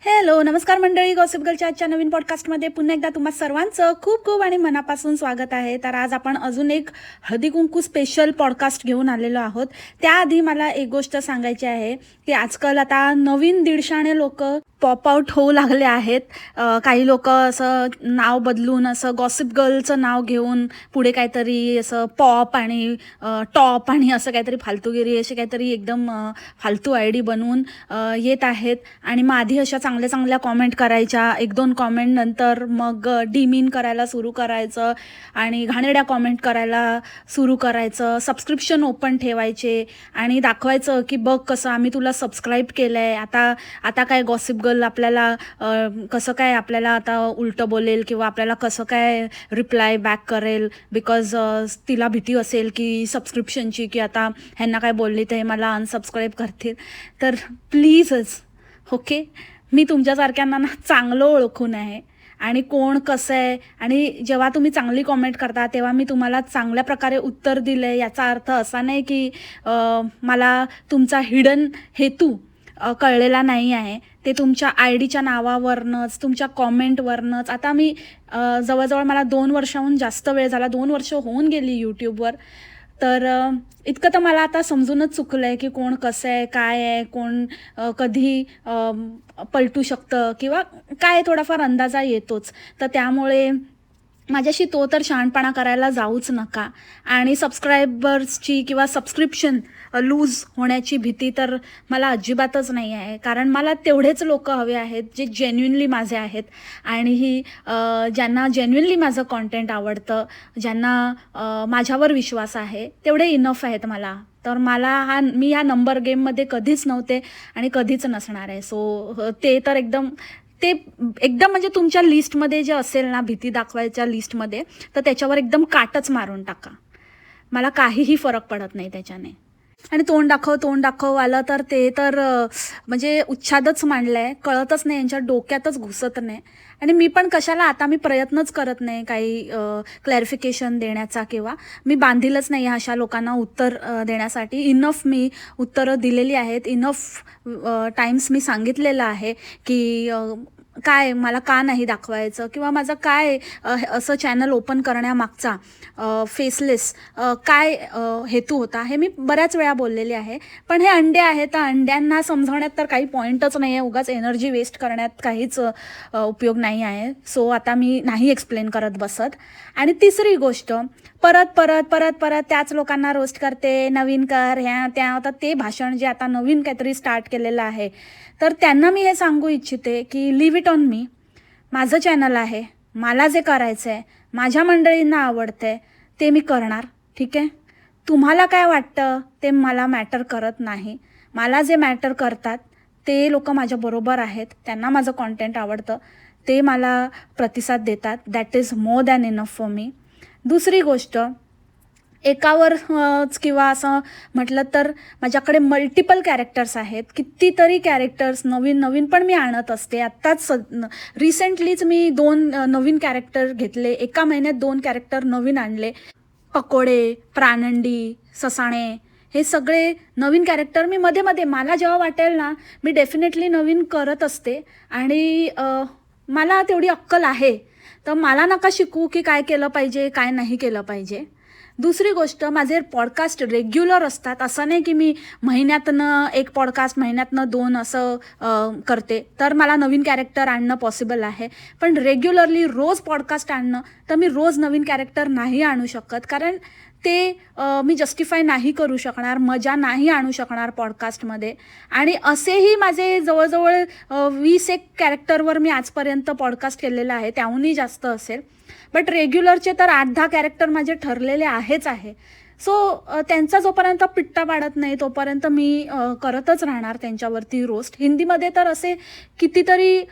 Hello, नमस्कार मंडळी. Gossip गर्लच्या आजच्या नवीन पॉडकास्टमध्ये पुन्हा एकदा तुम्हा सर्वांचं खूप खूप आणि मनापासून स्वागत आहे. तर आज आपण अजून एक हळदी कुंकू स्पेशल पॉडकास्ट घेऊन आलेलो आहोत. त्याआधी मला एक गोष्ट सांगायची आहे की आजकाल आता नवीन दीडशाने लोक पॉप आउट होऊ लागले आहेत. काही लोक असं नाव बदलून असं गॉसिप गर्लचं नाव घेऊन पुढे काहीतरी असं पॉप आणि टॉप आणि असं काहीतरी फालतूगिरी असे काहीतरी एकदम फालतू आय डी बनवून येत आहेत. आणि मग आधी अशा चांगल्या चांगल्या कॉमेंट करायच्या, एक दोन कॉमेंट नंतर मग डिमीन करायला सुरू करायचं आणि घाणेरड्या कॉमेंट करायला सुरू करायचं. सबस्क्रिप्शन ओपन ठेवायचे आणि दाखवायचं की बघ कसं आम्ही तुला सबस्क्राईब केलं आहे. आता काय गॉसिप गर्ल आपल्याला कसं काय आपल्याला आता उलटं बोलेल किंवा आपल्याला कसं काय रिप्लाय बॅक करेल, बिकॉज तिला भीती असेल की सबस्क्रिप्शनची, की आता ह्यांना काय बोलली तर हे मला अनसबस्क्राईब करतील. तर प्लीजच ओके, मी तुमच्यासारख्यांना ना चांगलं ओळखून आहे आणि कोण कसं आहे, आणि जेव्हा तुम्ही चांगली कॉमेंट करता तेव्हा मी तुम्हाला चांगल्या प्रकारे उत्तर दिलं आहे. याचा अर्थ असा नाही की मला तुमचा हिडन हेतू कळलेला नाही आहे. ते तुमच्या आय डीच्या नावावरनंच, तुमच्या कॉमेंटवरनंच. आता मी जवळजवळ मला 2 वर्षाहून जास्त वेळ झाला, 2 वर्ष होऊन गेली यूट्यूबवर. तर इतकं तर मला आता समजूनच चुकलं आहे की कोण कसं आहे, काय आहे, कोण कधी पलटू शकतं किंवा काय, थोडाफार अंदाजा येतोच. तर त्यामुळे माझ्याशी तो तर शहाणपणा करायला जाऊच नका. आणि सबस्क्रायबर्सची किंवा सबस्क्रिप्शन लूज होण्याची भीती तर मला अजिबातच नाही आहे, कारण मला तेवढेच लोक हवे आहेत जे जेन्युइनली माझे आहेत आणि ज्यांना जेन्युइनली माझं कॉन्टेंट आवडतं, ज्यांना माझ्यावर विश्वास आहे, तेवढे इनफ आहेत मला. तर मी ह्या नंबर गेममध्ये कधीच नव्हते आणि कधीच नसणार आहे. सो ते एकदम म्हणजे तुमच्या लिस्टमध्ये जे असेल ना, भीती दाखवायच्या लिस्टमध्ये, तर त्याच्यावर एकदम काटच मारून टाका. मला काहीही फरक पडत नाही त्याच्याने. आणि तोंड दाखव आलं तर ते तर म्हणजे उच्छादच मांडलं आहे, कळतच नाही, यांच्या डोक्यातच घुसत नाही. आणि मी पण कशाला, आता मी प्रयत्नच करत नाही काही क्लॅरिफिकेशन देण्याचा, किंवा मी बांधीलच नाही अशा लोकांना उत्तर देण्यासाठी. इनफ मी उत्तरं दिलेली आहेत, इनफ टाइम्स मी सांगितलेलं आहे की काय मला का नाही दाखवायचं, किंवा माझं काय असं चॅनल ओपन करण्यामागचा फेसलेस काय हेतू होता, हे मी बऱ्याच वेळा बोललेले आहे. पण हे अंडे आहेत, तर अंड्यांना समजावण्यात तर काही पॉईंटच नाही आहे, उगाच एनर्जी वेस्ट करण्यात काहीच उपयोग नाही आहे. सो आता मी नाही एक्सप्लेन करत बसत. आणि तिसरी गोष्ट, परत परत परत परत त्याच लोकांना रोस्ट करते, नवीन कर, ह्या त्या. आता ते भाषण जे आता नवीन काहीतरी स्टार्ट केलेलं आहे, तर त्यांना मी हे सांगू इच्छिते की लिव्ह इट ऑन मी. माझं चॅनल आहे, मला जे करायचं आहे, माझ्या मंडळींना आवडतंय ते मी करणार, ठीक आहे. तुम्हाला काय वाटतं ते मला मॅटर करत नाही. मला जे मॅटर करतात ते लोक माझ्याबरोबर आहेत, त्यांना माझं कॉन्टेंट आवडतं, ते मला प्रतिसाद देतात. That is more than enough for me. दुसरी गोष्ट, एकावर किंवा असं म्हटलं तर माझ्याकडे मल्टिपल कॅरेक्टर्स आहेत, कितीतरी कॅरेक्टर्स नवीन नवीन पण मी आणत असते. आत्ताच रिसेंटलीच मी 2 नवीन कॅरेक्टर घेतले, एका महिन्यात 2 कॅरेक्टर नवीन आणले. पकोडे, प्राणंडी, ससाणे, हे सगळे नवीन कॅरेक्टर मी मध्ये मध्ये मला जेव्हा वाटेल ना, मी डेफिनेटली नवीन करत असते. आणि मला तेवढी अक्कल आहे, तर मला नका शिकू की काय केलं पाहिजे, काय नाही केलं पाहिजे. दुसरी गोष्ट, माझे पॉडकास्ट रेग्युलर असतात. असं नाही की मी महिन्यातनं 1 पॉडकास्ट, महिन्यातनं 2 असं करते, तर मला नवीन कॅरेक्टर आणणं पॉसिबल आहे. पण रेग्युलरली रोज पॉडकास्ट आणणं, तर मी रोज नवीन कॅरेक्टर नाही आणू शकत, कारण ते मी जस्टिफाय नाही करू शकणार, मजा नाही आणू शकणार पॉडकास्टमध्ये. आणि असेही माझे जवळजवळ 20-1 कॅरेक्टरवर मी आजपर्यंत पॉडकास्ट केलेला आहे, त्याहूनही जास्त असेल. बट रेग्युलरचे तर 8-10 कॅरेक्टर माझे ठरलेले आहेच आहे. सो त्यांचा जोपर्यंत पिट्टा पाडत नाही तोपर्यंत मी करतच राहणार त्यांच्यावरती रोस्ट. हिंदीमध्ये तर असे कितीतरी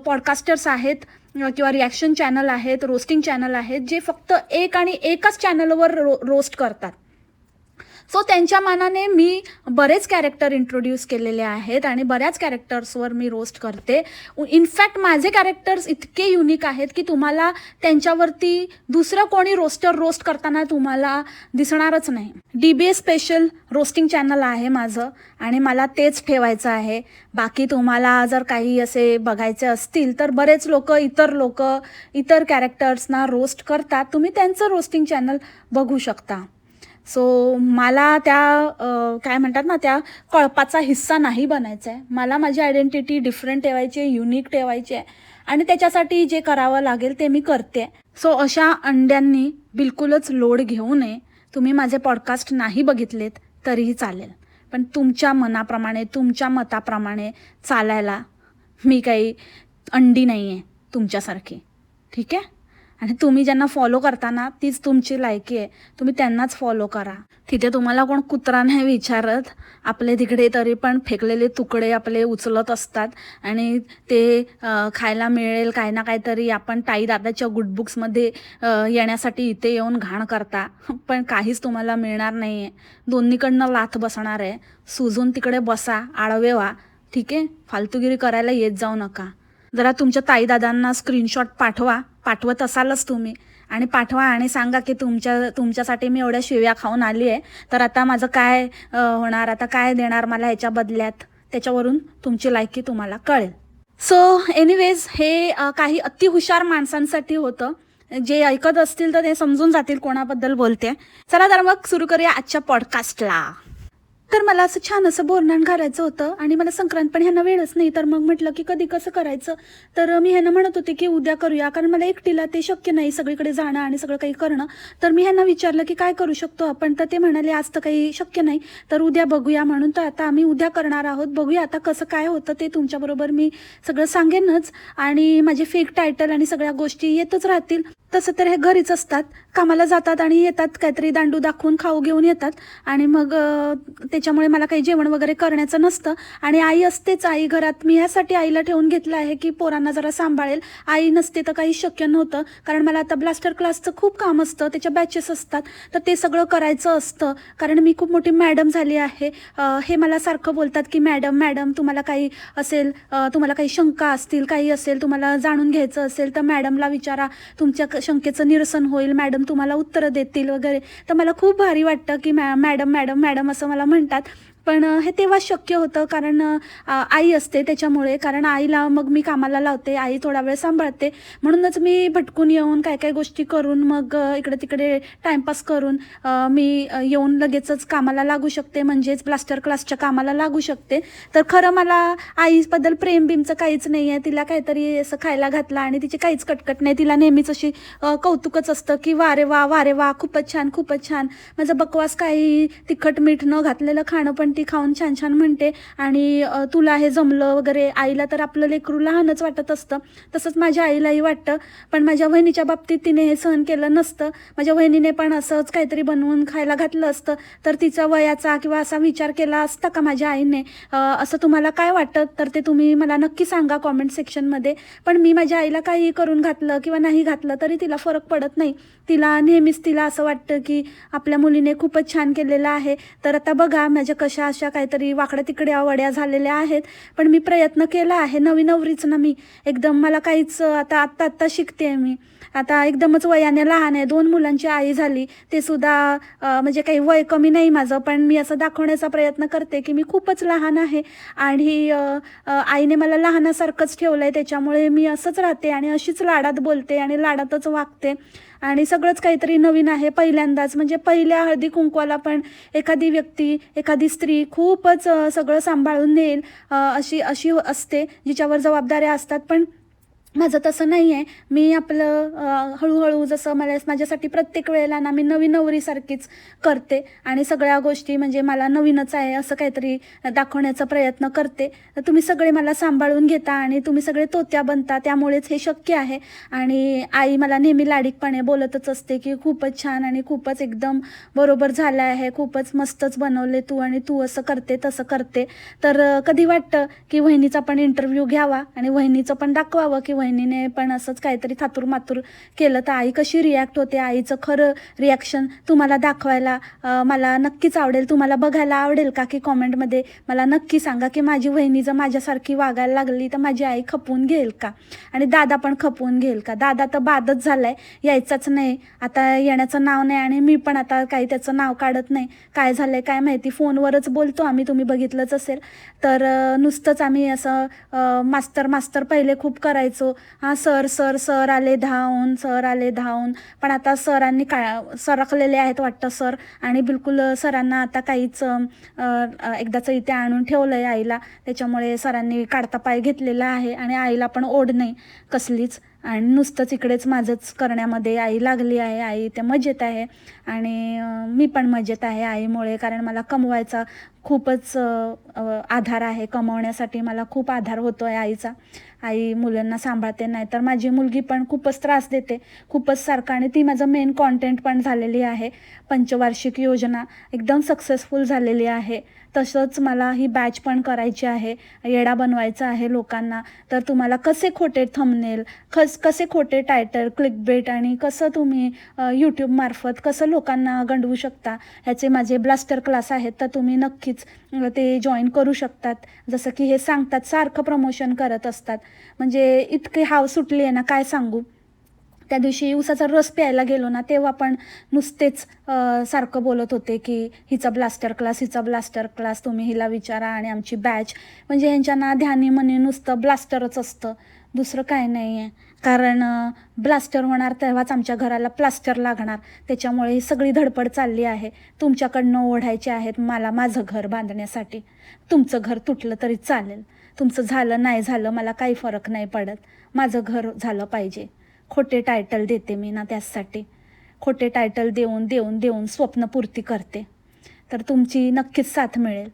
पॉडकास्टर्स आहेत किंवा रिॲक्शन चॅनल आहेत, रोस्टिंग चॅनल आहेत, जे फक्त एक आणि एकच चॅनलवर रोस्ट करतात. सो त्यांच्या मानाने मी बरेच कॅरेक्टर इंट्रोड्यूस केलेले आहेत आणि बऱ्याच कॅरेक्टर्सवर मी रोस्ट करते. इनफॅक्ट माझे कॅरेक्टर्स इतके युनिक आहेत की तुम्हाला त्यांच्यावरती दुसरं कोणी रोस्ट करताना तुम्हाला दिसणारच नाही. DBA स्पेशल रोस्टिंग चॅनल आहे माझं आणि मला तेच ठेवायचं आहे. बाकी तुम्हाला जर काही असे बघायचे असतील तर बरेच इतर कॅरेक्टर्सना रोस्ट करतात. तुम्ही त्यांचं रोस्टिंग चॅनल बघू शकता. सो मला त्या काय म्हणतात ना, त्या कळपाचा हिस्सा नाही बनायचा आहे. मला माझी आयडेंटिटी डिफरंट ठेवायची आहे, युनिक ठेवायची आहे आणि त्याच्यासाठी जे करावं लागेल ते मी करते. सो अशा अंड्यांनी बिलकुलच लोड घेऊ नये. तुम्ही माझे पॉडकास्ट नाही बघितलेत तरीही चालेल, पण तुमच्या मनाप्रमाणे, तुमच्या मताप्रमाणे चालायला मी काही अंडी नाही आहे तुमच्यासारखी, ठीक आहे? आणि तुम्ही ज्यांना फॉलो करता ना, तीच तुमची लायकी आहे. तुम्ही त्यांनाच फॉलो करा. तिथे तुम्हाला कोण कुत्रा नाही विचारत. आपले तिकडे तरी पण फेकलेले तुकडे आपले उचलत असतात आणि ते खायला मिळेल काय ना काहीतरी आपण ताई दादाच्या गुडबुक्समध्ये येण्यासाठी इथे येऊन घाण करता, पण काहीच तुम्हाला मिळणार नाही आहे. दोन्हीकडनं लाथ बसणार आहे. सुजून तिकडे बसा, आडवे व्हा, ठीक आहे? फालतूगिरी करायला येत जाऊ नका. जरा तुमच्या ताईदादांना स्क्रीनशॉट पाठवत असालच तुम्ही, आणि पाठवा आणि सांगा की तुमच्यासाठी मी एवढ्या शिव्या खाऊन आली आहे, तर आता माझं काय होणार, आता काय देणार मला ह्याच्या बदल्यात. त्याच्यावरून तुमची लायकी तुम्हाला कळेल. सो एनिवेज, हे काही अतिहुशार माणसांसाठी होतं. जे ऐकत असतील तर ते समजून जातील कोणाबद्दल बोलते. चला तर मग सुरू करूया आजच्या पॉडकास्टला. तर मला असं छान असं बोरनाण घालायचं होतं आणि मला संक्रांत पण ह्यांना वेळच नाही. तर मग म्हटलं की कधी कसं करायचं. तर मी ह्यांना म्हणत होते की उद्या करूया, कारण मला एकटीला ते शक्य नाही सगळीकडे जाणं आणि सगळं काही करणं. तर मी ह्यांना विचारलं की काय करू शकतो आपण. तर ते म्हणाले आज तर काही शक्य नाही, तर उद्या बघूया म्हणून. तर आता आम्ही उद्या करणार आहोत. बघूया आता कसं काय होतं ते तुमच्याबरोबर मी सगळं सांगेनच. आणि माझे फेक टायटल आणि सगळ्या गोष्टी येतच राहतील. तसं तर हे घरीच असतात, कामाला जातात आणि येतात, काहीतरी दांडू दाखवून खाऊ घेऊन येतात आणि मग त्याच्यामुळे मला काही जेवण वगैरे करण्याचं नसतं. आणि आई असतेच, आई घरात. मी ह्यासाठी आईला ठेवून घेतलं आहे की पोरांना जरा सांभाळेल. आई नसते तर काही शक्य नव्हतं, कारण मला आता ब्लास्टर क्लासचं खूप काम असतं, त्याच्या बॅचेस असतात, तर ते सगळं करायचं असतं. कारण मी खूप मोठी मॅडम झाली आहे. हे मला सारखं बोलतात की मॅडम तुम्हाला काही असेल, तुम्हाला काही शंका असतील, काही असेल, तुम्हाला जाणून घ्यायचं असेल तर मॅडमला विचारा, तुमच्या शंकेचं निरसन होईल, मॅडम तुम्हाला उत्तरं देतील वगैरे. तर मला खूप भारी वाटतं की मॅडम असं मला म्हणतात. पण हे तेव्हा शक्य होतं कारण आई असते त्याच्यामुळे. कारण आईला मग मी कामाला लावते, आई थोडा वेळ सांभाळते, म्हणूनच मी भटकून येऊन काय गोष्टी करून मग इकडे तिकडे टाईमपास करून मी येऊन लगेचच कामाला लागू शकते, म्हणजेच ब्लास्टर क्लासच्या कामाला लागू शकते. तर खरं मला आईबद्दल प्रेम बिमचं काहीच नाही आहे. तिला काहीतरी असं खायला घातलं आणि तिची काहीच कटकट नाही. तिला नेहमीच अशी कौतुकच असतं की वारे वा खूपच छान. माझं बकवास काही तिखट मीठ न घातलेलं खाणं पण ती खाऊन छान म्हणते आणि तुला हे जमलं वगैरे. आईला तर आपलं लेकरू लहानच वाटत असतं, तसंच माझ्या आईलाही वाटतं. पण माझ्या बहिणीच्या बाबतीत तिने हे सहन केलं नसतं. माझ्या बहिणीने पण असंच काहीतरी बनवून खायला घातलं असतं तर तिचा वयाचा किंवा असा विचार केला असता का माझ्या आईने, असं तुम्हाला काय वाटतं तर ते तुम्ही मला नक्की सांगा कॉमेंट सेक्शनमध्ये. पण मी माझ्या आईला काही करून घातलं किंवा नाही घातलं तरी तिला फरक पडत नाही. तिला नेहमीच असं वाटतं की आपल्या मुलीने खूपच छान केलेलं आहे. तर आता बघा माझ्या कशा अशा काहीतरी वाकड्या तिकड्या वड्या झालेल्या आहेत, पण मी प्रयत्न केला आहे. नवी नवरीच ना मी, एकदम मला काहीच आत्ता शिकते मी. आता एकदमच वयाने लहान आहे, 2 मुलांची आई झाली, ते सुद्धा म्हणजे काही वय कमी नाही माझं, पण मी असं दाखवण्याचा प्रयत्न करते की मी खूपच लहान आहे. आणि आईने मला लहानासारखंच ठेवलं आहे, त्याच्यामुळे मी असंच राहते आणि अशीच लाडात बोलते आणि लाडातच वागते. आणि सगळंच काहीतरी नवीन आहे पहिल्यांदाच. म्हणजे पहिल्या हळदी कुंकवाला पण एखादी व्यक्ती, एखादी स्त्री खूपच सगळं सांभाळून नेईल अशी असते, जिच्यावर जबाबदाऱ्या असतात. पण माझं तसं नाही आहे. मी आपलं हळूहळू जसं माझ्यासाठी प्रत्येक वेळेला ना मी नवी नवरीसारखीच करते आणि सगळ्या गोष्टी म्हणजे मला नवीनच आहे असं काहीतरी दाखवण्याचा प्रयत्न करते. तर तुम्ही सगळे मला सांभाळून घेता आणि तुम्ही सगळे तोत्या बनता, त्यामुळेच हे शक्य आहे. आणि आई मला नेहमी लाडीकपणे बोलतच असते की खूपच छान आणि खूपच एकदम बरोबर झालं आहे, खूपच मस्तच बनवले तू आणि तू असं करते तसं करते. तर कधी वाटतं की वहिनीचा पण इंटरव्ह्यू घ्यावा आणि वहिनीचं पण दाखवावं की वहिनीने पण असंच काहीतरी थातूर केलं तर आई कशी रिॲक्ट होते, आईचं खरं रिॲक्शन तुम्हाला दाखवायला मला नक्कीच आवडेल. तुम्हाला बघायला आवडेल का की कॉमेंटमध्ये मला नक्की सांगा की माझी वहिनी जर माझ्यासारखी वागायला लागली तर माझी आई खपवून घेईल का, आणि दादा पण खपवून घेईल का. दादा तर बादच झालाय, यायचाच नाही, आता येण्याचं नाव नाही, आणि मी पण आता काही त्याचं नाव काढत नाही. काय झालंय काय माहिती, फोनवरच बोलतो आम्ही, तुम्ही बघितलंच असेल. तर नुसतंच आम्ही असं मास्तर पहिले खूप करायचो. हां सर सर सर आले धावून, सर आले धावून. पण आता सरांनी सरकलेले आहेत वाटतं सर, आणि बिलकुल सरांना आता काहीच एकदाच इथे आणून ठेवलं आहे आईला, त्याच्यामुळे सरांनी काढता पाय घेतलेला आहे आणि आईला पण ओढ नाही कसलीच. आणि नुसतंच इकडेच माझंच करण्यामध्ये आई लागली आहे. आई ते मजेत आहे आणि मी पण मजेत आहे आईमुळे, कारण मला कमवायचा खूपच आधार आहे. कमवण्यासाठी मला खूप आधार होतो आहे आईचा. आई मुलांना सांभाळते, नाही तर माझी मुलगी पण खूपच त्रास देते, खूपच सारखं, आणि ती माझं मेन कॉन्टेंट पण झालेली आहे. पंचवार्षिक योजना एकदम सक्सेसफुल झालेली आहे. तसंच मला ही बॅच पण करायची आहे, येडा बनवायचा आहे लोकांना. तर तुम्हाला कसे खोटे थंबनेल, कसे खोटे टायटल, क्लिकबेट, आणि कसं तुम्ही यूट्यूबमार्फत कसं लोकांना गंडवू शकता, ह्याचे माझे ब्लास्टर क्लास आहेत. तर तुम्ही नक्कीच ते जॉईन करू शकतात. जसं की हे सांगतात, सारखं प्रमोशन करत असतात, म्हणजे इतके हाव सुटली आहे ना, काय सांगू. त्या दिवशी ऊसाचा रस प्यायला गेलो ना, तेव्हा पण नुसतेच सारखं बोलत होते की हिचा ब्लास्टर क्लास, तुम्ही हिला विचारा, आणि आमची बॅच. म्हणजे ह्यांच्या ना ध्यानी मनी नुसतं ब्लास्टरच असतं, दुसरं काय नाही आहे. कारण ब्लास्टर होणार तेव्हाच आमच्या घराला प्लास्टर लागणार, त्याच्यामुळे ही सगळी धडपड चालली आहे. तुमच्याकडनं ओढायचे आहेत मला माझं घर बांधण्यासाठी. तुमचं घर तुटलं तरी चालेल, तुमचं झालं नाही झालं मला काही फरक नाही पडत, माझं घर झालं पाहिजे. खोटे टायटल देते मी ना, त्यासाठी खोटे टायटल देऊन स्वप्नपूर्ती करते. तर तुमची नक्कीच साथ मिळेल.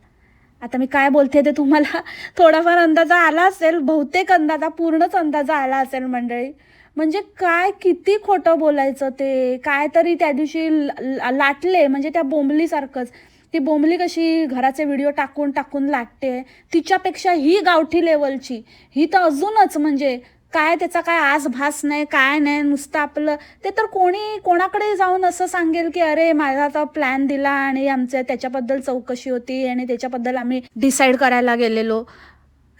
आता मी काय बोलते ते तुम्हाला थोडाफार अंदाजा आला असेल, बहुतेक अंदाजा, पूर्णच अंदाजा आला असेल मंडळी. म्हणजे काय किती खोटं बोलायचं ते, काय तरी त्या दिवशी लाटले, म्हणजे त्या बोंबलीसारखंच. ती बोंबली कशी घराचे व्हिडिओ टाकून लाटते, तिच्यापेक्षा ही गावठी लेवलची, ही तर अजूनच म्हणजे काय त्याचा काय आसभास नाही, काय नाही, नुसतं आपलं ते. तर कोणाकडे जाऊन असं सांगेल की अरे माझा आता प्लॅन दिला आणि आमच्या त्याच्याबद्दल चौकशी होती आणि त्याच्याबद्दल आम्ही डिसाईड करायला गेलेलो.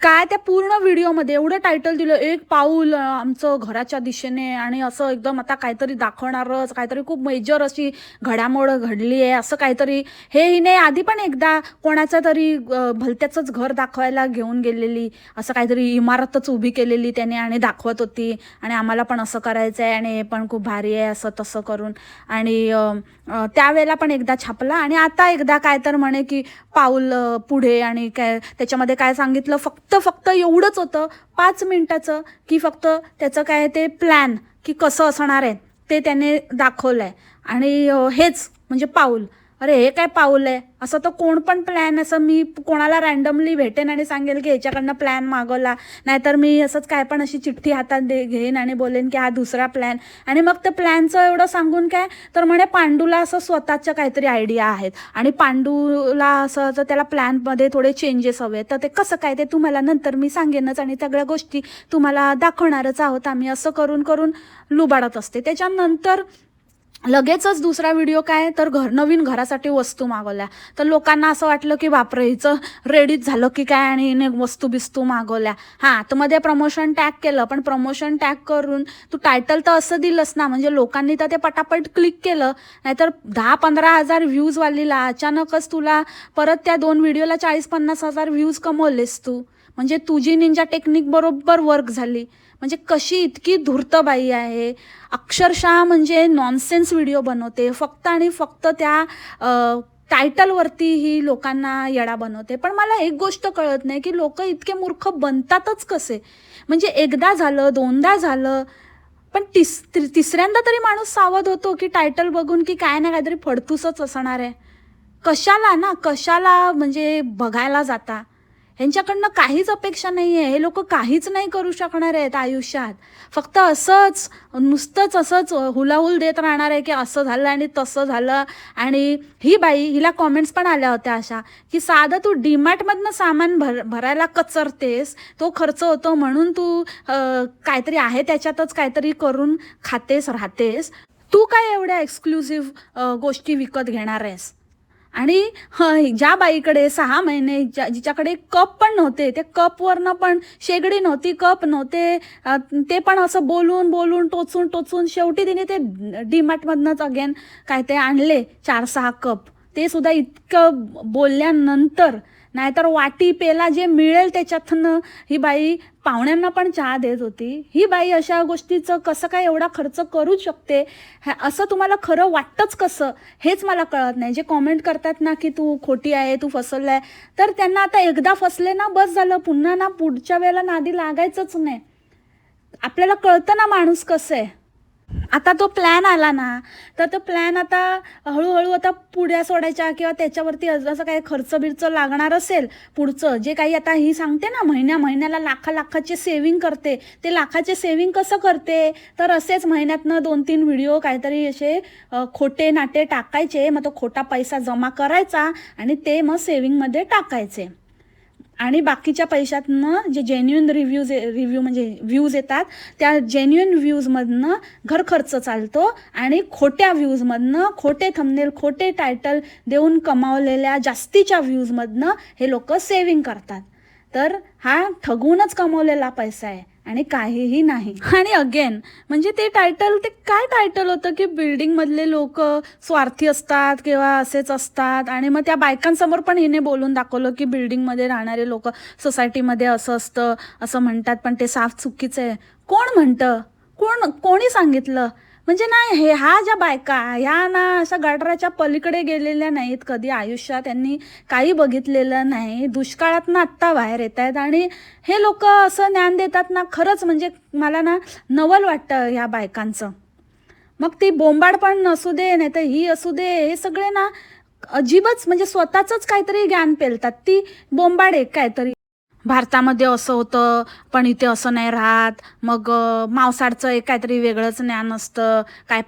काय त्या पूर्ण व्हिडिओमध्ये एवढं टायटल दिलं, एक पाऊल आमचं घराच्या दिशेने, आणि असं एकदम आता काहीतरी दाखवणारच, काहीतरी खूप मेजर अशी घडामोड घडली आहे असं काहीतरी. हे हिने आधी पण एकदा कोणाचं तरी भलत्याचंच घर दाखवायला घेऊन गेलेली, असं काहीतरी इमारतच उभी केलेली त्याने आणि दाखवत होती, आणि आम्हाला पण असं करायचं आहे आणि हे पण खूप भारी आहे असं तसं करून. आणि त्यावेळेला पण एकदा छापला, आणि आता एकदा काय तर म्हणे की पाऊल पुढे, आणि काय त्याच्यामध्ये काय सांगितलं, फक्त एवढंच होतं 5 मिनिटाचं, की फक्त त्याचं काय ते प्लॅन की कसं असणार आहे ते त्याने दाखवलं आहे. आणि हेच म्हणजे पाऊल. अरे हे काय पाऊल आहे, असं तर कोण पण प्लॅन, असं मी कोणाला रँडमली भेटेन आणि सांगेल की ह्याच्याकडनं प्लॅन मागवला, नाहीतर मी असंच काय पण अशी चिठ्ठी हातात घेईन आणि बोलेन की हा दुसरा प्लॅन. आणि मग त्या प्लॅनचं एवढं सांगून काय, तर म्हणे पांडूला असं स्वतःच्या काहीतरी आयडिया आहेत, आणि पांडूला असं तर त्याला प्लॅनमध्ये थोडे चेंजेस हवे, तर ते कसं काय ते तुम्हाला नंतर मी सांगेनच, आणि सगळ्या गोष्टी तुम्हाला दाखवणारच आहोत आम्ही, असं करून लुबाडत असते. त्याच्यानंतर लगेचच दुसरा व्हिडिओ काय, तर नवीन घरासाठी वस्तू मागवल्या. तर लोकांना असं वाटलं की बापरे हिचं रेडीच झालं की काय, आणि हिने वस्तू बिस्तू मागवल्या. हां, तर मध्ये प्रमोशन टॅग केलं, पण प्रमोशन टॅग करून तू टायटल तर असं दिलंस ना, म्हणजे लोकांनी तर ते पटापट क्लिक केलं. नाहीतर 10-15 हजार व्ह्यूजवालीला अचानकच तुला परत त्या 2 व्हिडिओला 40-50 हजार व्ह्यूज कमवलेस तू. म्हणजे तुझी निंजा टेक्निक बरोबर वर्क झाली. म्हणजे कशी इतकी धूर्त बाई आहे, अक्षरशः म्हणजे नॉनसेन्स व्हिडिओ बनवते, फक्त आणि फक्त त्या टायटलवरती ही लोकांना येडा बनवते. पण मला एक गोष्ट कळत नाही की लोक इतके मूर्ख बनतातच कसे. म्हणजे एकदा झालं, दोनदा झालं, पण तिसऱ्यांदा तरी माणूस सावध होतो की टायटल बघून की काय ना काहीतरी फडतूसच असणार आहे. कशाला म्हणजे बघायला जाता. ह्यांच्याकडनं काहीच अपेक्षा नाही आहे. हे लोक काहीच नाही करू शकणार आहेत आयुष्यात. फक्त असंच नुसतंच असंच हुलाहुल देत राहणार आहे की असं झालं आणि तसं झालं. आणि ही बाई, हिला कॉमेंट्स पण आल्या होत्या अशा की साधं तू डीमार्टमधनं सामान भरायला कचरतेस, तो खर्च होतो म्हणून तू काहीतरी आहे त्याच्यातच काहीतरी करून खातेस राहतेस. तू काय एवढ्या एक्सक्लुझिव्ह गोष्टी विकत घेणार आहेस? आणि ज्या बाईकडे 6 महिने जिच्याकडे कप पण नव्हते, त्या कपवरनं पण शेगडी नव्हती, कप नव्हते, ते पण असं बोलून बोलून टोचून टोचून शेवटी तिने ते डीमार्टमधनंच अगेन काय ते आणले 4-6 कप. ते सुद्धा इतकं बोलल्यानंतर. नाहीतर वाटी पेला जे मिळेल त्याच्यातनं ही बाई पाहुण्यांना पण चहा देत होती. ही बाई अशा गोष्टीचं कसं काय एवढा खर्च करू शकते, असं तुम्हाला खरं वाटतंच कसं, हेच मला कळत नाही. जे कॉमेंट करतात ना की तू खोटी आहे, तू फसवलं आहे, तर त्यांना आता एकदा फसले ना बस झालं, पुन्हा ना पुढच्या वेळेला नादी लागायचंच नाही. आपल्याला कळतं ना माणूस कसं आहे. आता तो प्लॅन आला ना, तर तो प्लॅन आता हळूहळू आता पुढ्या सोडायच्या किंवा त्याच्यावरती जसं काही खर्च बिर्च लागणार असेल पुढचं जे काही. आता ही सांगते ना महिन्याला लाखाचे सेव्हिंग करते. ते लाखाचे सेव्हिंग कसं करते, तर असेच महिन्यातनं 2-3 व्हिडिओ काहीतरी असे खोटे नाटे टाकायचे. मग तो खोटा पैसा जमा करायचा आणि ते मग सेव्हिंगमध्ये टाकायचे. आणि बाकीच्या पैशातनं जे जेन्युइन रिव्ह्यू म्हणजे व्ह्यूज येतात, त्या जेन्युइन व्ह्यूजमधनं घर खर्च चालतो. आणि खोट्या व्ह्यूजमधनं, खोटे थंबनेल, खोटे टायटल देऊन कमावलेल्या जास्तीच्या व्ह्यूजमधनं हे लोक सेव्हिंग करतात. तर हा ठगूनच कमवलेला पैसा आहे आणि काहीही नाही. आणि अगेन म्हणजे ते काय टायटल होतं की बिल्डिंगमधले लोक स्वार्थी असतात किंवा असेच असतात. आणि मग त्या बायकांसमोर पण हिने बोलून दाखवलं की बिल्डिंगमध्ये राहणारे लोक सोसायटीमध्ये असं असतं असं म्हणतात, पण ते साफ चुकीचं आहे. कोण म्हणतं? कोणी सांगितलं? म्हणजे नाही, ज्या बायका ह्या ना अशा गटाराच्या पलीकडे गेलेल्या नाहीत कधी आयुष्यात, त्यांनी काही बघितलेलं नाही. दुष्काळात ना आत्ता बाहेर येत आहेत आणि हे लोक असं ज्ञान देतात ना, खरंच म्हणजे मला ना नवल वाटतं ह्या बायकांचं. मग ती बोंबाड पण असू दे नाही तर ही असू दे, हे सगळे ना अजिबच म्हणजे स्वतःच काहीतरी ज्ञान पेलतात. ती बोंबाड एक काहीतरी भारतामध्ये असं होतं पण इथे असं नाही राहत. मग मावसाडचं एक काहीतरी वेगळंच ज्ञान असतं. काय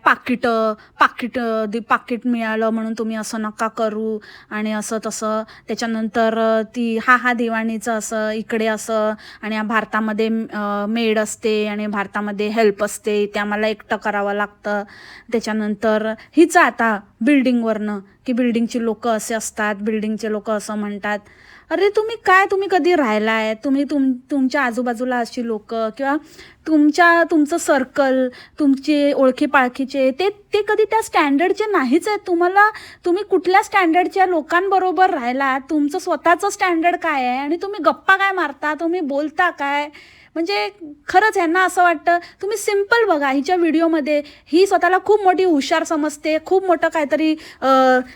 पाकिट मिळालं म्हणून तुम्ही असं नका करू आणि असं तसं. त्याच्यानंतर ती हा दिवाणीचं असं इकडे असं. आणि भारतामध्ये मेड असते आणि भारतामध्ये हेल्प असते, ते आम्हाला एकटं करावं लागतं. त्याच्यानंतर हिचं आता बिल्डिंगवरनं की बिल्डिंगची लोक असे असतात, बिल्डिंगचे लोक असं म्हणतात. अरे तुम्ही कधी राहिलाय? तुमच्या आजूबाजूला अशी लोक किंवा तुमचं सर्कल, तुमचे ओळखी पाळखीचे ते कधी त्या स्टँडर्डचे नाहीच आहेत. तुम्ही कुठल्या स्टँडर्डच्या लोकांबरोबर राहिला? तुमचं स्वतःचं स्टँडर्ड काय आहे आणि तुम्ही गप्पा काय मारता, तुम्ही बोलता काय? म्हणजे खरंच ह्यांना असं वाटतं. तुम्ही सिम्पल बघा हिच्या व्हिडिओमध्ये, ही स्वतःला खूप मोठी हुशार समजते, खूप मोठं काहीतरी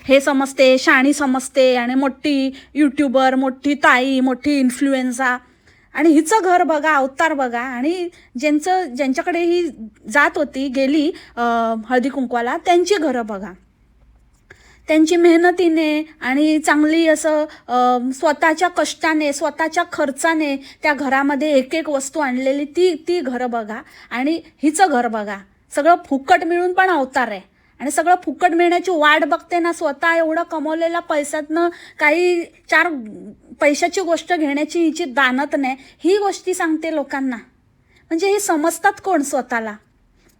हे समजते, शाणी समजते आणि मोठी यूट्यूबर, मोठी ताई, मोठी इन्फ्लुएन्सा. आणि हिचं घर बघा, अवतार बघा. आणि ज्यांच्याकडे ही जात होती गेली हळदी कुंकवाला, त्यांची घरं बघा. त्यांची मेहनतीने आणि चांगली असं स्वतःच्या कष्टाने, स्वतःच्या खर्चाने त्या घरामध्ये एक वस्तू आणलेली ती घरं बघा. आणि हिचं घर बघा, सगळं फुकट मिळून पण अवतार आहे. आणि सगळं फुकट मिळण्याची वाट बघते ना, स्वतः एवढं कमवलेल्या पैशातनं काही 4 पैशाची गोष्ट घेण्याची हिची दानत नाही. ही गोष्टी सांगते लोकांना. म्हणजे हे समजतात कोण स्वतःला?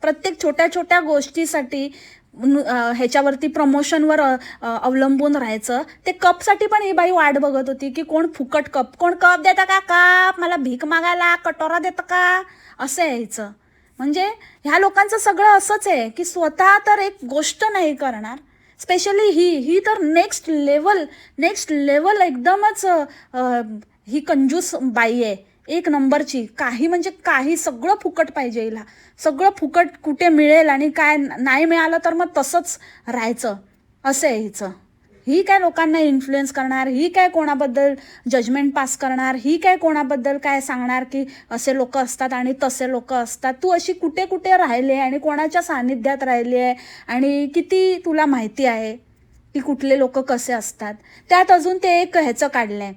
प्रत्येक छोट्या छोट्या गोष्टीसाठी ह्याच्यावरती प्रमोशनवर अवलंबून राहायचं. ते कपसाठी पण ही बाई वाट बघत होती की कोण फुकट कोण कप देतं का? कप मला भीक मागायला कटोरा देतं का? असं यायचं. म्हणजे ह्या लोकांचं सगळं असंच आहे की स्वतः तर एक गोष्ट नाही करणार. स्पेशली ही तर नेक्स्ट लेवल एकदमच ही कंजूस बाई आहे, एक नंबरची. काही म्हणजे काही सगळं फुकट पाहिजे हिला. सगळं फुकट कुठे मिळेल आणि काय नाही मिळालं तर मग तसंच राहायचं, असं आहे हिचं. ही काय लोकांना इन्फ्लुएन्स करणार, ही काय कोणाबद्दल जजमेंट पास करणार, ही काय कोणाबद्दल काय सांगणार की असे लोक असतात आणि तसे लोक असतात. तू अशी कुठे कुठे राहिले आणि कोणाच्या सानिध्यात राहिली आहे आणि किती तुला माहिती आहे की कुठले लोक कसे असतात. त्यात अजून ते एक ह्याचं काढलंय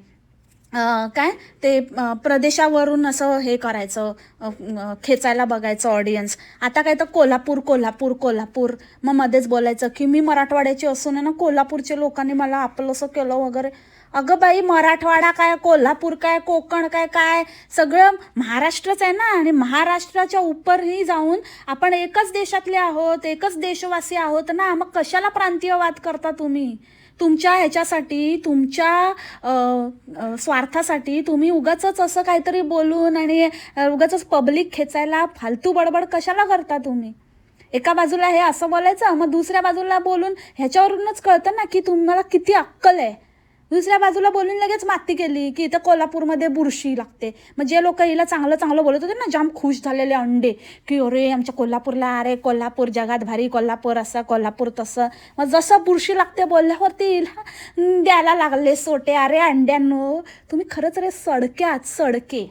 काय ते प्रदेशावरून असं हे करायचं, खेचायला बघायचं ऑडियन्स. आता काय तर कोल्हापूर कोल्हापूर कोल्हापूर, मग मध्येच बोलायचं की मी मराठवाड्याची असून आहे ना कोल्हापूरच्या लोकांनी मला आपलंसं केलं वगैरे. अगं बाई, मराठवाडा काय, कोल्हापूर काय, कोकण काय, काय सगळं महाराष्ट्रच आहे ना. आणि महाराष्ट्राच्या उपरही जाऊन आपण एकच देशातले आहोत, एकच देशवासी आहोत ना. मग कशाला प्रांतीयवाद करता तुम्ही? तुमच्या ह्याच्यासाठी, तुमच्या स्वार्थासाठी तुम्ही उगाचच असं काहीतरी बोलून आणि उगाचच पब्लिक खेचायला फालतू बडबड कशाला करता तुम्ही? एका बाजूला हे असं बोलायचं, मग दुसऱ्या बाजूला बोलून ह्याच्यावरूनच कळतं ना की तुम्हाला किती अक्कल आहे. दुसऱ्या बाजूला बोलून लगेच माती केली की इथं कोल्हापूरमध्ये बुरशी लागते. मग जे लोक हिला चांगलं चांगलं बोलत होते ना, जाम खुश झालेले अंडे की अरे आमच्या कोल्हापूरला, अरे कोल्हापूर जगात भारी, कोल्हापूर असं, कोल्हापूर तसं. मग जसं बुरशी लागते बोलल्यावरती हिला द्यायला लागले सोटे. अरे अंड्यांनो, तुम्ही खरंच रे सडके आहात, सडके.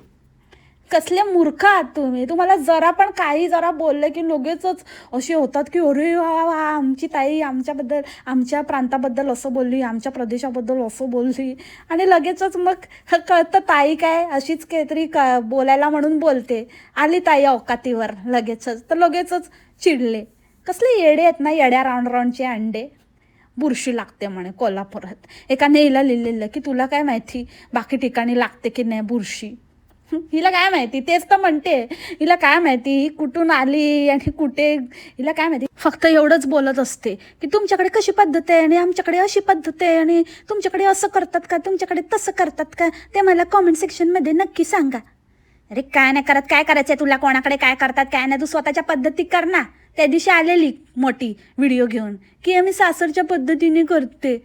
कसले मूर्ख आहात तुम्ही. तुम्हाला जरा पण काही जरा बोललं की लगेचच असे होतात की अरे वा वा, आमची ताई आमच्याबद्दल, आमच्या प्रांताबद्दल असं बोलली, आमच्या प्रदेशाबद्दल असं बोलली. आणि लगेचच मग कळतं ताई काय अशीच काहीतरी बोलायला म्हणून बोलते. आली ताई अवकातीवर लगेचच, तर लगेचच चिडले. कसले येडे आहेत ना, येड्या राऊंड राऊंडचे अंडे. बुरशी लागते म्हणे कोल्हापुरात. एकाने हिला लिहिलेलं की तुला काय माहिती बाकी ठिकाणी लागते की नाही बुरशी. हिला काय माहिती, तेच तर म्हणते. हिला काय माहिती ही कुठून आली आणि कुठे, हिला काय माहिती. फक्त एवढंच बोलत असते की तुमच्याकडे कशी पद्धत आहे आणि आमच्याकडे अशी पद्धत आहे आणि तुमच्याकडे असं करतात का, तुमच्याकडे तसं करतात का, ते मला कॉमेंट सेक्शनमध्ये नक्की सांगा. अरे काय नाही करत, काय करायचंय तुला, कोणाकडे काय करतात काय नाही, तू स्वतःच्या पद्धती कर ना. त्या दिवशी आलेली मोठी व्हिडिओ घेऊन की आम्ही सासरच्या पद्धतीने करते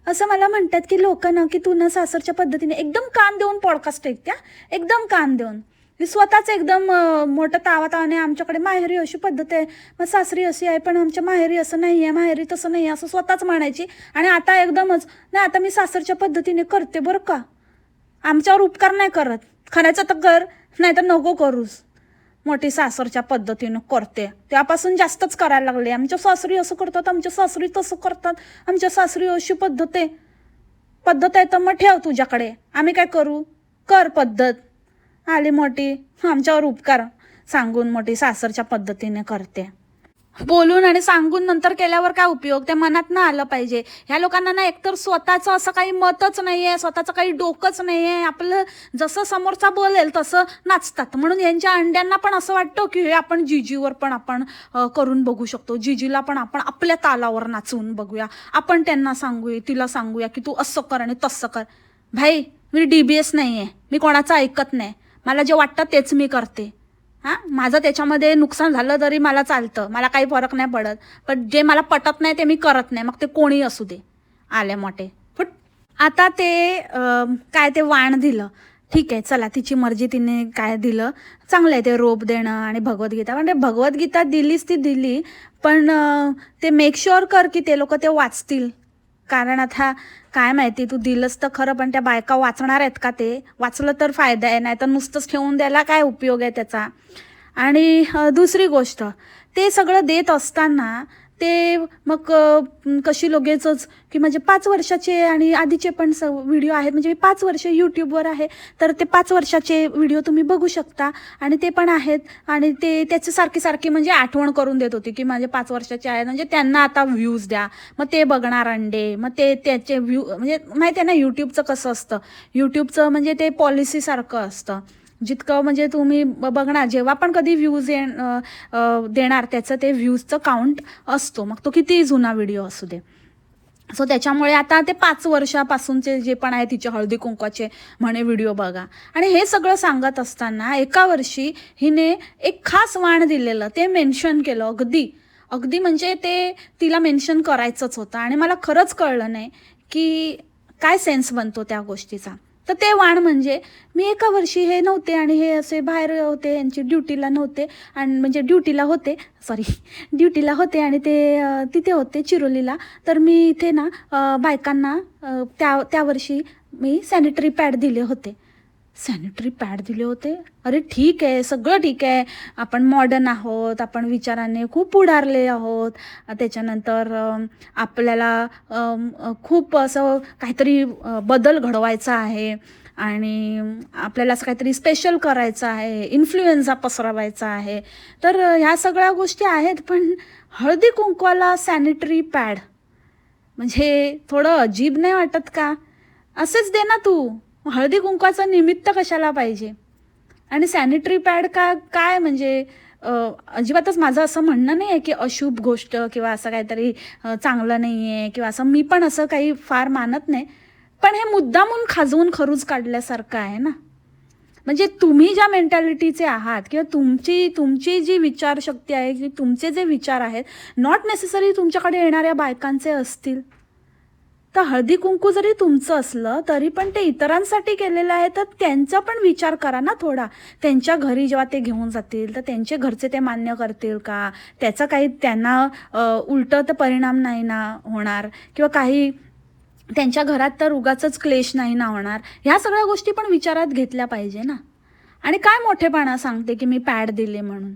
असं मला म्हणतात की लोक ना, की तू ना सासरच्या पद्धतीने. एकदम कान देऊन पॉडकास्ट ऐकत्या, एकदम कान देऊन. मी स्वतःच एकदम मोठं तावातावाने आमच्याकडे माहेरी अशी पद्धत आहे, मग सासरी अशी आहे, पण आमच्या माहेरी असं नाही आहे, माहेरी तसं नाही आहे असं स्वतःच म्हणायची. आणि आता एकदमच नाही, आता मी सासरच्या पद्धतीने करते बरं का, आमच्यावर उपकार नाही करत. करायचं तर कर, नाही तर नको करूस. मोठी सासरच्या पद्धतीनं करते, त्यापासून जास्तच करायला लागले. आमच्या सासरी असं करतात, आमच्या सासरी तसं करतात, आमच्या सासरी अशी पद्धत आहे तर मग ठेव तुझ्याकडे, आम्ही काय करू, कर पद्धत. आली मोठी आमच्यावर उपकार सांगून, मोठी सासरच्या पद्धतीने करते. बोलून आणि सांगून नंतर केल्यावर काय उपयोग, ते मनात ना आलं पाहिजे. ह्या लोकांना ना एकतर स्वतःचं असं काही मतच नाही आहे, स्वतःचं काही डोकंच नाही आहे. आपलं जसं समोरचा बोलेल तसं नाचतात. म्हणून यांच्या अंड्यांना पण असं वाटतं की हे आपण जीजीवर पण आपण करून बघू शकतो, जीजीला पण आपण आपल्या तालावर नाचवून बघूया, आपण त्यांना सांगूया, तिला सांगूया की तू असं कर आणि तसं कर. भाई, मी DBS नाही आहे, मी कोणाचं ऐकत नाही, मला जे वाटतं तेच मी करते. हां, माझं त्याच्यामध्ये नुकसान झालं तरी मला चालतं, मला काही फरक नाही पडत. पण जे मला पटत नाही ते मी करत नाही, मग ते कोणी असू दे. आले मोठे फुट. आता ते काय ते वाण दिलं, ठीक आहे चला, तिची मर्जी, तिने काय दिलं चांगलं आहे ते रोप देणं आणि भगवद्गीता. म्हणजे भगवद्गीता दिलीच ती दिली, पण ते मेक शुअर कर की ते लोक ते वाचतील. कारण आता काय माहिती, तू दिलंच तर खरं, पण त्या बायका वाचणार आहेत का? ते वाचलं तर फायदा आहे, नाही तर नुसतंच ठेवून द्यायला काय उपयोग आहे त्याचा. आणि दुसरी गोष्ट, ते सगळं देत असताना ते मग कशी लगेचच की म्हणजे 5 वर्षाचे आणि आधीचे पण व्हिडिओ आहेत. म्हणजे मी 5 वर्ष यूट्यूबवर आहे, तर ते 5 वर्षाचे व्हिडिओ तुम्ही बघू शकता आणि ते पण आहेत. आणि ते त्याची सारखी सारखी म्हणजे आठवण करून देत होती की माझे 5 वर्षाचे आहेत, म्हणजे त्यांना आता व्ह्यूज द्या, मग ते बघणार अंडे, मग ते त्याचे म्हणजे माहिती आहे ना यूट्यूबचं कसं असतं. यूट्यूबचं म्हणजे ते पॉलिसीसारखं असतं, जितकं म्हणजे तुम्ही बघणार, जेव्हा पण कधी व्ह्यूज देणार त्याचं ते व्ह्यूजचं काउंट असतो, मग तो कितीही जुना व्हिडिओ असू दे. सो त्याच्यामुळे आता ते 5 वर्षापासूनचे जे पण आहे तिचे हळदी कुंकवाचे म्हणे व्हिडिओ बघा. आणि हे सगळं सांगत असताना एका वर्षी हिने एक खास वाण दिलेलं, ते मेन्शन केलं. अगदी अगदी म्हणजे ते तिला मेन्शन करायचंच होतं. आणि मला खरंच कळलं नाही की काय सेन्स बनतो त्या गोष्टीचा. तर ते वाण म्हणजे, मी एका वर्षी हे नव्हते आणि हे असे बाहेर होते, यांची ड्युटीला नव्हते, आणि म्हणजे ड्युटीला होते आणि ते तिथे होते चिरोलीला. तर मी इथे ना बायकांना त्या वर्षी मी सॅनिटरी पॅड दिले होते. अरे ठीक आहे, सगळं ठीक आहे, आपण मॉडर्न आहोत, आपण विचाराने खूप पुढारले आहोत, त्याच्यानंतर आपल्याला खूप असं काहीतरी बदल घडवायचा आहे, आणि आपल्याला असं काहीतरी स्पेशल करायचं आहे, इन्फ्लुएन्झा पसरवायचा आहे, तर ह्या सगळ्या गोष्टी आहेत. पण हळदी कुंकवाला सॅनिटरी पॅड म्हणजे थोडं अजीब नाही वाटत का? असेच दे ना तू. हळदी कुंकवाचं निमित्त कशाला पाहिजे? आणि सॅनिटरी पॅड काय म्हणजे अजिबातच माझं असं म्हणणं नाही आहे की अशुभ गोष्ट किंवा असं काहीतरी चांगलं नाही आहे किंवा असं, मी पण असं काही फार मानत नाही. पण हे मुद्दामून खाजवून खरूज काढल्यासारखं आहे ना. म्हणजे तुम्ही ज्या मेंटॅलिटीचे आहात किंवा तुमची जी विचारशक्ती आहे की तुमचे जे विचार आहेत, नॉट नेसेसरी तुमच्याकडे येणाऱ्या बायकांचे असतील. तर हळदी कुंकू जरी तुमचं असलं तरी पण ते इतरांसाठी केलेलं आहे, तर त्यांचा पण विचार करा ना थोडा. त्यांच्या घरी जेव्हा ते घेऊन जातील तर त्यांचे घरचे ते मान्य करतील का? त्याचा काही त्यांना उलटं तर परिणाम नाही ना होणार, किंवा काही त्यांच्या घरात तर उगाचच क्लेश नाही ना होणार. ह्या सगळ्या गोष्टी पण विचारात घेतल्या पाहिजे ना. आणि काय मोठेपणा सांगते की मी पॅड दिले म्हणून.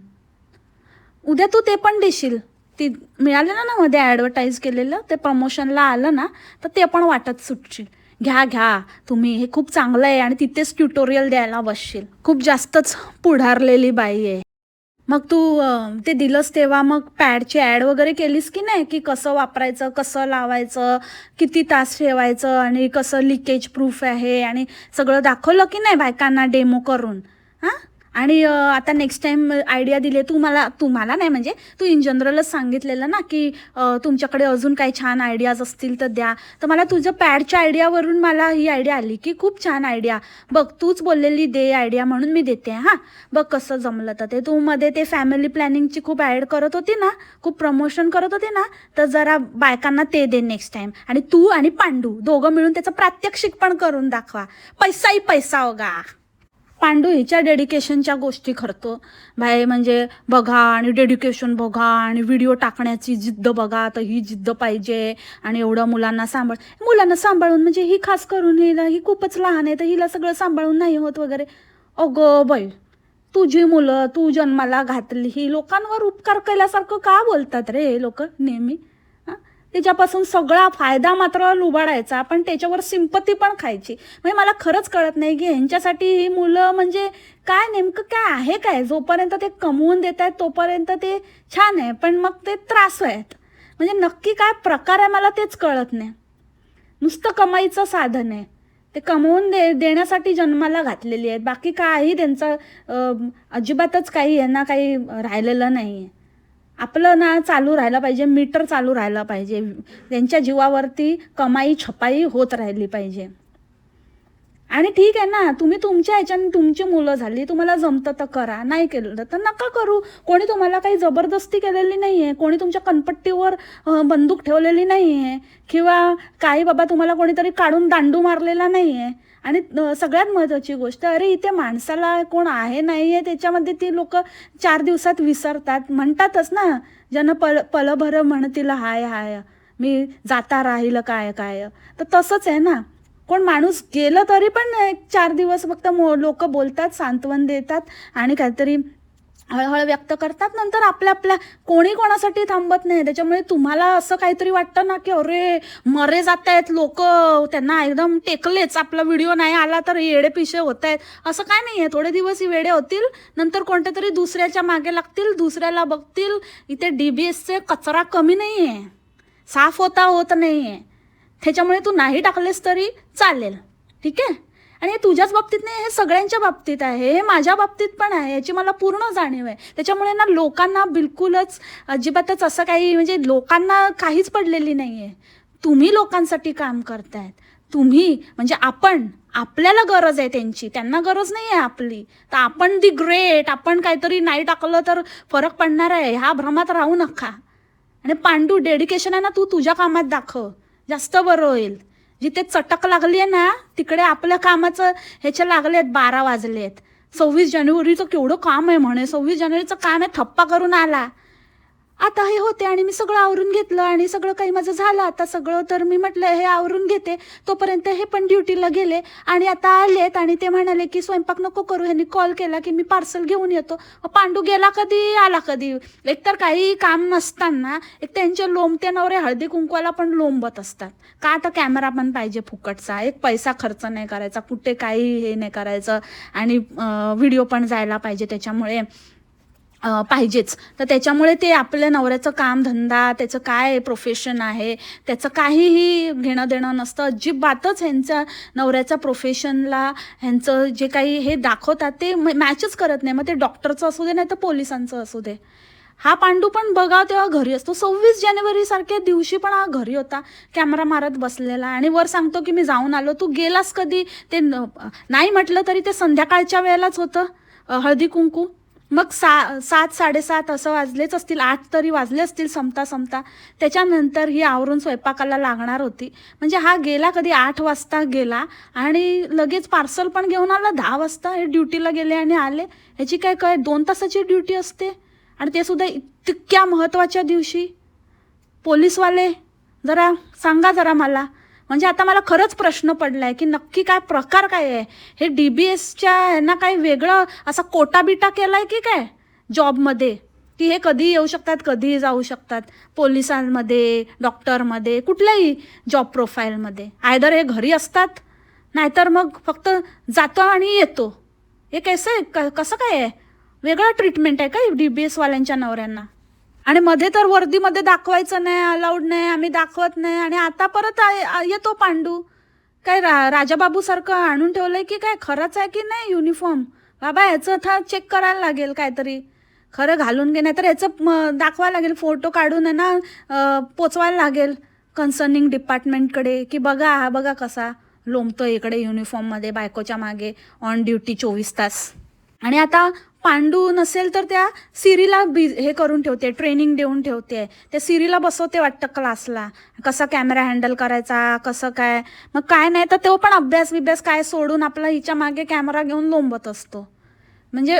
उद्या तू ते पण देशील. ती मिळालेलं ना मध्ये ॲडव्हर्टाईज केलेलं, ते प्रमोशनला आलं ना, तर ते पण वाटत सुटशील. घ्या तुम्ही, हे खूप चांगलं आहे, आणि तिथेच ट्युटोरियल द्यायला बसशील. खूप जास्तच पुढारलेली बाई आहे. मग तू ते दिलंस तेव्हा मग पॅडची ॲड वगैरे केलीस की नाही, की कसं वापरायचं, कसं लावायचं, किती तास ठेवायचं, आणि कसं लिकेज प्रूफ आहे, आणि सगळं दाखवलं की नाही बायकांना डेमो करून? हां. आणि आता नेक्स्ट टाइम आयडिया दिले तुम्हाला नाही, म्हणजे तू इन जनरलच सांगितलेलं ना की तुमच्याकडे अजून काही छान आयडियाज असतील तर द्या. तर मला तुझं पॅडच्या आयडियावरून मला ही आयडिया आली की खूप छान आयडिया. बघ, तूच बोललेली दे आयडिया म्हणून मी देते. हां, बघ कसं जमलं तर ते. तू मध्ये ते फॅमिली प्लॅनिंगची खूप ॲड करत होती ना, खूप प्रमोशन करत होती ना, तर जरा बायकांना ते दे नेक्स्ट टाइम. आणि तू आणि पांडू दोघं मिळून त्याचं प्रात्यक्षिक पण करून दाखवा. पैसाही पैसा होगा. पांडू हिच्या डेडिकेशनच्या गोष्टी करतो भाई, म्हणजे बघा आणि डेडिकेशन बघा आणि व्हिडिओ टाकण्याची जिद्द बघा, तर ही जिद्द पाहिजे. आणि एवढं मुलांना सांभाळून म्हणजे ही खास करून ही खूपच लहान आहे, तर हिला सगळं सांभाळून नाही होत वगैरे. अगं बाई, तुझी मुलं तू जन्माला घातली, ही लोकांवर उपकार केल्यासारखं का बोलतात रे हे लोक नेहमी? त्याच्यापासून सगळा फायदा मात्र लुबाडायचा, पण त्याच्यावर सिंपती पण खायची. म्हणजे मला खरंच कळत नाही की ह्यांच्यासाठी ही मुलं म्हणजे काय, नेमकं काय आहे काय? जोपर्यंत ते कमवून देत आहेत तोपर्यंत ते छान आहे, पण मग ते त्रास आहेत. म्हणजे नक्की काय प्रकार आहे मला तेच कळत नाही. नुसतं कमाईचं साधन आहे, ते कमवून देण्यासाठी जन्माला घातलेली आहेत. बाकी काही त्यांचं अजिबातच काही यांना काही राहिलेलं नाही आहे. आपलं ना चालू राहायला पाहिजे, मीटर चालू राहायला पाहिजे, त्यांच्या जीवावरती कमाई छपाई होत राहिली पाहिजे. आणि ठीक आहे ना, तुम्ही तुमच्या ह्याच्याने तुमची मुलं झाली, तुम्हाला जमतं तर करा, नाही केलं तर नका करू. कोणी तुम्हाला काही जबरदस्ती केलेली नाही आहे, कोणी तुमच्या कनपट्टीवर बंदूक ठेवलेली नाही आहे, किंवा काही बाबा तुम्हाला कोणीतरी काढून दांडू मारलेला नाही आहे. आणि सगळ्यात महत्त्वाची गोष्ट, अरे इथे माणसाला कोण आहे नाही आहे त्याच्यामध्ये ती लोक 4 दिवसात विसरतात. म्हणतातच ना, ज्यानं पलभर म्हणतील हाय हाय, मी जाता राहील काय काय. तर तसंच आहे ना, कोण माणूस गेलं तरी पण 4 दिवस फक्त लोक बोलतात, सांत्वन देतात आणि काहीतरी हळहळ व्यक्त करतात, नंतर आपल्या कोणी कोणासाठी थांबत नाही. त्याच्यामुळे तुम्हाला असं काहीतरी वाटतं ना की अरे मरे जात आहेत लोक, त्यांना एकदम टेकलेच, आपला व्हिडिओ नाही आला तर येडे पिशे होत आहेत. असं काय नाही आहे. थोडे दिवस ही वेडे होतील, नंतर कोणत्या तरी दुसऱ्याच्या मागे लागतील, दुसऱ्याला बघतील. इथे DBSचे कचरा कमी नाही आहे, साफ होत नाही आहे. त्याच्यामुळे तू नाही टाकलेस तरी चालेल, ठीक आहे. आणि हे तुझ्याच बाबतीत नाही, हे सगळ्यांच्या बाबतीत आहे, हे माझ्या बाबतीत पण आहे, याची मला पूर्ण जाणीव आहे. त्याच्यामुळे ना लोकांना बिलकुलच अजिबातच असं काही, म्हणजे लोकांना काहीच पडलेली नाही आहे. तुम्ही लोकांसाठी काम करतायत, तुम्ही म्हणजे आपल्याला गरज आहे त्यांची, त्यांना गरज नाही आहे आपली. तर आपण दी ग्रेट, आपण काहीतरी नाही टाकलं तर फरक पडणार आहे, ह्या भ्रमात राहू नका. आणि पांडू, डेडिकेशन आहे ना, तू तुझ्या कामात दाखव, जास्त बरं होईल. जिथे चटक लागली आहे ना, तिकडे आपल्या कामाचं ह्याच्या लागले आहेत, 12 वाजले आहेत. 26 जानेवारीचं केवढं काम आहे म्हणे, 26 जानेवारीचं काम आहे, थप्पा करून आला. आता हे होते आणि मी सगळं आवरून घेतलं आणि सगळं काही माझं झालं आता सगळं, तर मी म्हटलं हे आवरून घेते, तोपर्यंत हे पण ड्युटीला गेले आणि आता आलेत आणि ते म्हणाले की स्वयंपाक नको करू, ह्यांनी कॉल केला की मी पार्सल घेऊन येतो. पांडू गेला कधी आला कधी, एकतर काही काम नसताना एक त्यांचे लोंबते नवरे हळदी कुंकवाला पण लोंबत असतात का. आता कॅमेरा पण पाहिजे फुकटचा, एक पैसा खर्च नाही करायचा, कुठे काही हे नाही करायचं आणि व्हिडिओ पण जायला पाहिजे, त्याच्यामुळे पाहिजेच. तर त्याच्यामुळे ते आपल्या नवऱ्याचं कामधंदा, त्याचं काय प्रोफेशन आहे, त्याचं काहीही घेणं देणं नसतं अजिबातच. ह्यांच्या नवऱ्याच्या प्रोफेशनला ह्यांचं जे काही हे दाखवतात ते मॅचच करत नाही. मग ते डॉक्टरचं असू दे नाही तर पोलिसांचं असू दे. हा पांडू पण बघा तेव्हा घरी असतो. 26 जानेवारी सारख्या दिवशी पण हा घरी होता, कॅमेरा मारत बसलेला आणि वर सांगतो की मी जाऊन आलो. तू गेलास कधी? ते नाही म्हटलं तरी ते संध्याकाळच्या वेळेलाच होतं हळदी कुंकू. मग 7, 7:30 असं वाजलेच असतील, 8 तरी वाजले असतील संपता. त्याच्यानंतर ही आवरून स्वयंपाकाला लागणार होती. म्हणजे हा गेला कधी 8 वाजता गेला आणि लगेच पार्सल पण घेऊन आला 10 वाजता. हे ड्युटीला गेले आणि आले. ह्याची काय 2 तासाची ड्युटी असते आणि ते सुद्धा इतक्या महत्त्वाच्या दिवशी. पोलीसवाले जरा सांगा जरा मला, म्हणजे आता मला खरंच प्रश्न पडलाय की नक्की काय प्रकार काय आहे. हे DBSच्या ह्यांना काही वेगळं असा कोटा बिटा केलाय की काय जॉबमध्ये, की हे कधीही येऊ शकतात कधीही जाऊ शकतात. पोलिसांमध्ये, डॉक्टरमध्ये, कुठल्याही जॉब प्रोफाईलमध्ये आयदर हे घरी असतात नाहीतर मग फक्त जातो आणि येतो. हे कसं काय आहे? वेगळं ट्रीटमेंट आहे का DBSवाल्यांच्या नवऱ्यांना? आणि मध्ये तर वर्दीमध्ये दाखवायचं नाही, अलाउड नाही, आम्ही दाखवत नाही आणि आता परत येतो पांडू. काय राजाबाबू सारखं आणून ठेवलंय की काय? खरंच आहे की नाही युनिफॉर्म? बाबा ह्याचं था चेक करायला लागेल काहीतरी, खरं घालून घे, नाही तर ह्याचं दाखवायला लागेल, फोटो काढून आहे ना पोचवायला लागेल कन्सर्निंग डिपार्टमेंटकडे की बघा हा बघा कसा लोंबतो इकडे युनिफॉर्ममध्ये बायकोच्या मागे ऑन ड्युटी 24 तास. आणि आता पांडू नसेल तर त्या सिरीला हे करून ठेवते, ट्रेनिंग देऊन ठेवते. त्या सिरीला बसवते वाटतं क्लासला, कसा कॅमेरा हँडल करायचा, कसं काय. मग काय नाही तर तो पण अभ्यास काय सोडून आपला हिच्या मागे कॅमेरा घेऊन लोंबत असतो. म्हणजे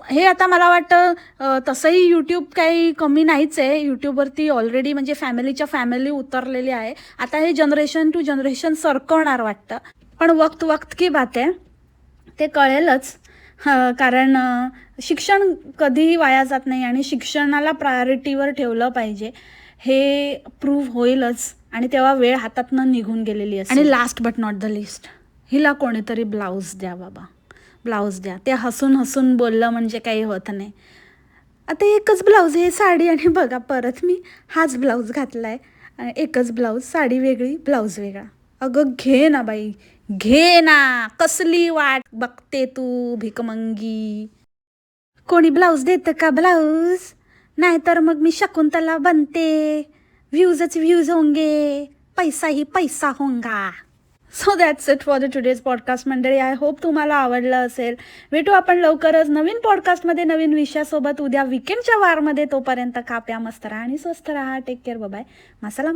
हे आता मला वाटतं तसंही यूट्यूब काही कमी नाहीच आहे. यूट्यूबवरती ऑलरेडी म्हणजे फॅमिलीच्या फॅमिली उतरलेली आहे. आता हे जनरेशन टू जनरेशन सरकवणार वाटतं. पण वक्त की बात आहे, ते कळेलच. कारण शिक्षण कधीही वाया जात नाही आणि शिक्षणाला प्रायोरिटीवर ठेवलं पाहिजे, हे प्रूव्ह होईलच. आणि तेव्हा वेळ हातातनं निघून गेलेली असते. आणि last but not the list, हिला कोणीतरी ब्लाऊज द्या बाबा, ब्लाऊज द्या. ते हसून बोललं म्हणजे काही होत नाही. आता एकच ब्लाऊज आहे साडी आणि बघा परत मी हाच ब्लाऊज घातलाय. एकच ब्लाऊज, साडी वेगळी, ब्लाऊज वेगळा. अगं घे ना बाई, घे ना, कसली वाट बघते तू भिकमंगी. कोणी ब्लाऊज देतं का ब्लाऊज? नाहीतर मग मी शकुंतला बनते, व्ह्यूजच व्ह्यूज होंगे, पैसा ही पैसा होंगा. So that's it for the today's podcast मंडळी. आय होप तुम्हाला आवडलं असेल. भेटू आपण लवकरच नवीन पॉडकास्टमध्ये नवीन विषयासोबत उद्या विकेंडच्या वारमध्ये. तोपर्यंत खा प्या मस्त राहा आणि स्वस्त राहा. Take care, bye. मसाला